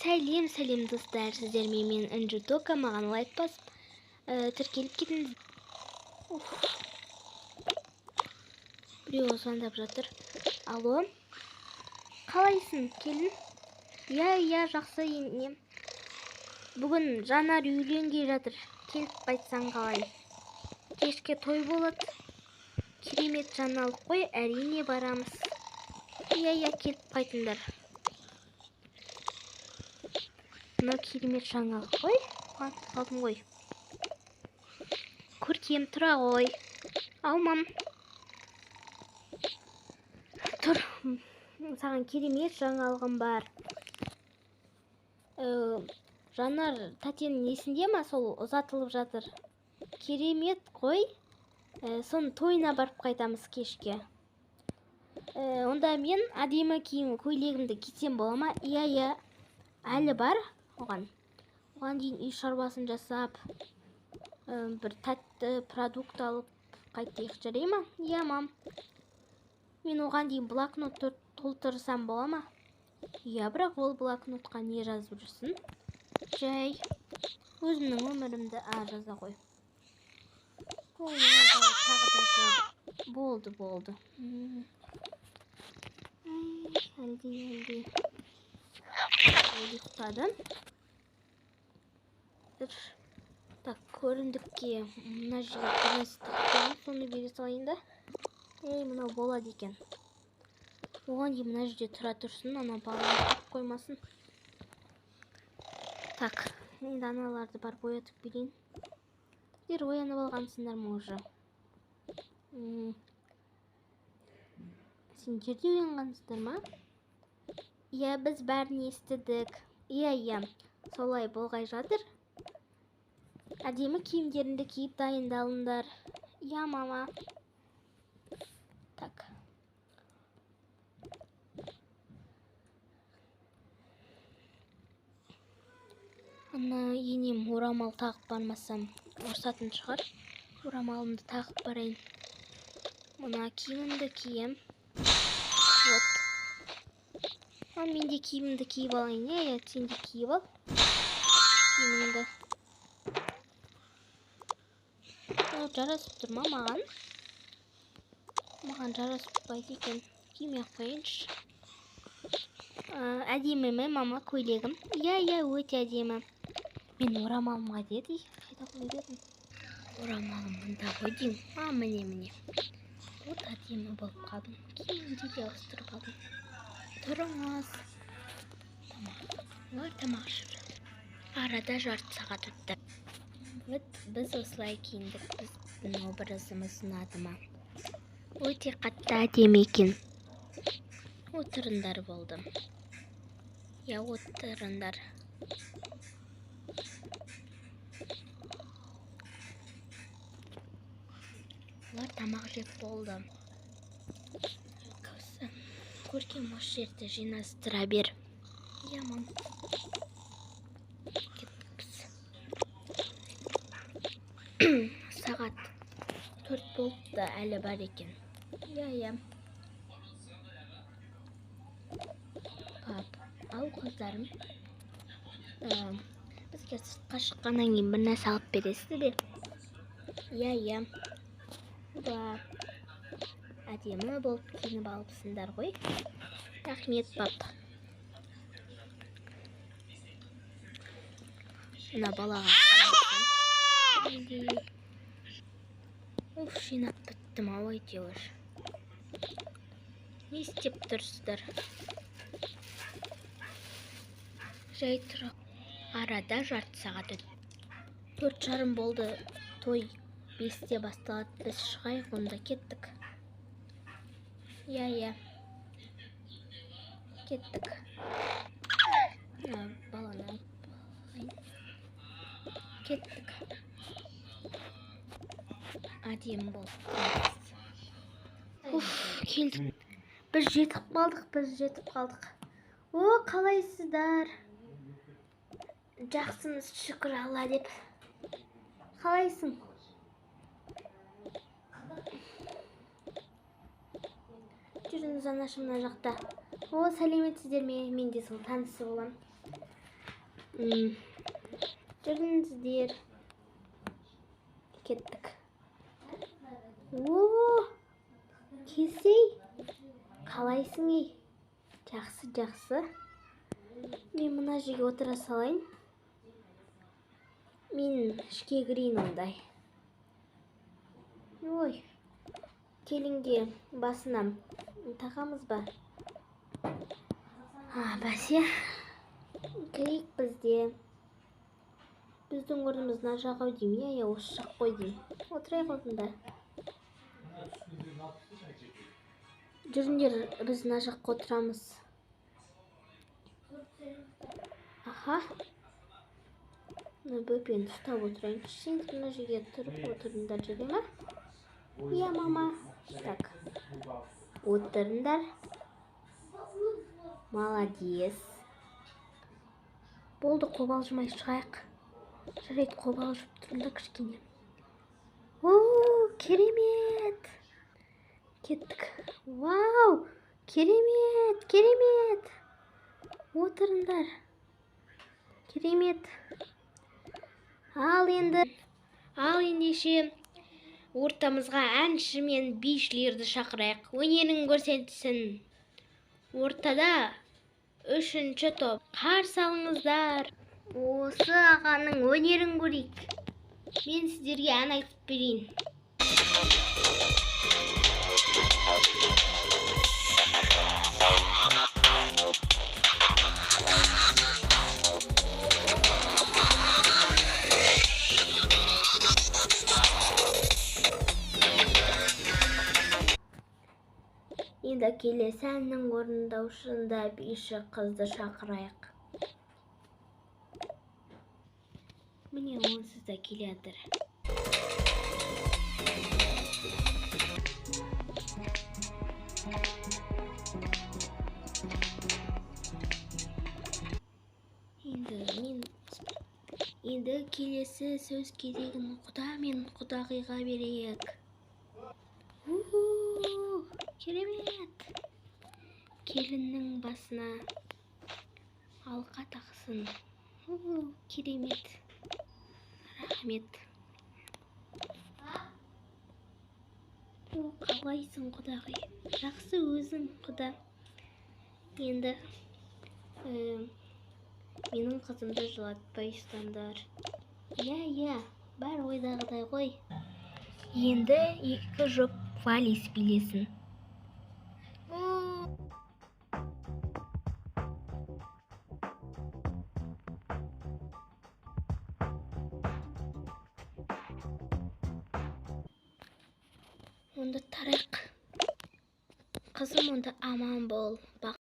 Сәлем достар, сіздермен мен Інжу Тока, маған лайк басып, тіркеліп кетіңіз. Біреу звондап жатыр. Алло, қалайсың, келін? Иә, жақсы енем. Бүгін Жанар үйленге жатыр, келіп қайтсаң қалай? Кешке той болады. Керемет жаңалық қой, әрине барамыз. Иә, келіп қайтыңдар. Мынау керемет жаңалық қой, қалдым ғой. Көркем тұра ғой. Алмам. Тұр, саған керемет жаңалығым бар. Жанар тәтенің есінде ма, сол ұзатылып жатыр. Керемет қой. Соның тойына барып қайтамыз кешке. Онда мен әдемі киім көйлегімді кисем бола ма? Иә, әлі бар оған. Оған дейін үй шаруасын жасап, бір тәтті продукт алып қайтайық, жарай ма? Иә, мам. Мен оған дейін блокнот толтырсам бола ма? Иә, бірақ ол блокнотқа не жазып жүрсін? Жай, өзімнің өмірімді жаза қой. Болды. Әлде. Ұйықтады. Так, көрімдікке мына жерге бірнәрсе, соны бере салайын да. Мынау болады екен. Оған дейін мына жерде тұра тұрсын, ана баланы қоймасын. Так, енді аналарды бар боятып берейін. Сіздер оянып алғансыңдар ма уже? Сендер де оянғансыңдар ма? Иә, біз бәрін естідік. Иә, солай болғай жатыр. Әдемі киімдеріңді киіп дайындалыңдар. Иә, мама. Так. Ана енем орамал тағып бармасам ұрсатын шығар. Орамалымды тағып барайын. Мына киімімді кием. Вот. Мен де киімімді киіп алайын. Иә, сен де киіп ал. Киімімді. Жарасып тұр ма маған? Маған жарасып тұрмайды екен. Киме қойыншы. Әдемі ме, мама, көйлегім? Иә, өте әдемі. Мен орамалымға деді. Қайда қойып едім? Орамалым мұнда қойдым. Міне. Вот әдемі болып қалдым. Киімімді де ауыстырып алдым. Тұрыңыз. Олар тамақ ішіп жатыр. Арада жарты сағат өтті. Біз осылай киіндік. Біздің образымыз ұнады ма? Өте қатты әдемі екен. Отырындар болды. Я, отырындар. Олар тамақ жеп болды. Көркем осы жерді жинастыра бер. Иә, мам. Кеттіпіз. Сағат 4 болды, әлі бар екен. Иә. Пап, ау қыздарым. Бізге сыртқа шыққаннан кейін бір нәрсе алып бересіз бе? Иә. Да. Әдемі болып киініп алыпсыңдар ғой. Рахмет, пап. Мына балаға қарасам. Жинап біттім, ау әйтеуір. Не істеп тұрсыздар? Жай тұр. Арада жарты сағат өтті. 4:30 болды. Той 5-те басталады. Біз шығайық, онда кеттік. Иә. Кеттік. Баланы алайын. Кеттік. Әдемі болды. Келдік. Біз жетіп қалдық. Қалайсыздар? Жақсымыз, шүкір Алла деп. Қалайсың? Жүріңіз анашым мына жақта. Сәлеметсіздер ме? Мен де сол танысы болам. жүріңіздер. Кеттік. О, Кесей, қалайсың ей? Жақсы. Мен мына жерге отыра салайын. Мен ішке кірейін ондай. Ой, келінге басынан тақамыз ба? Бәсе, кірейік бізде. Біздің орнымыз мына жақ ау деймін, я осы жақ қой деймін. Отырайық осында. Жүріңдер, біз мына жаққа отырамыз. Аха. Бөпені ұстап отырайын. Сен мына жерге тұрып отырыңдар, жүре ма? Иә, мама. Так. Отырыңдар. Молодец. Болды, қобалжымай шығайық. Жарайды, қобалжып тұрында кішкене. О, керемет. Кеттік. Вау, керемет. Отырыңдар. Керемет. Ал ендеше ортамызға әнші мен бишілерді шақырайық. Өнерін көрсетсін. Ортада 3-ші топ. Қарсы алыңыздар. Осы ағаның өнерін көрейік. Мен сіздерге ән айтып берейін. Енді келесі әннің орындаушысында биші қызды шақырайық. Міне онсыз да келедір. Енді келесі сөз кезегін құда мен құдағиға берейік. Керемет. Келіннің басына алқа тақсын. Керемет. Рахмет. Қалайсың құдағи? Жақсы өзің құда. Енді менің қызымды жылатпай ұстаңдар. Иә, бар ойдағыдай ғой. Енді екі жұп вальс билесін. Онда тарайық. Қызым, онда аман бол.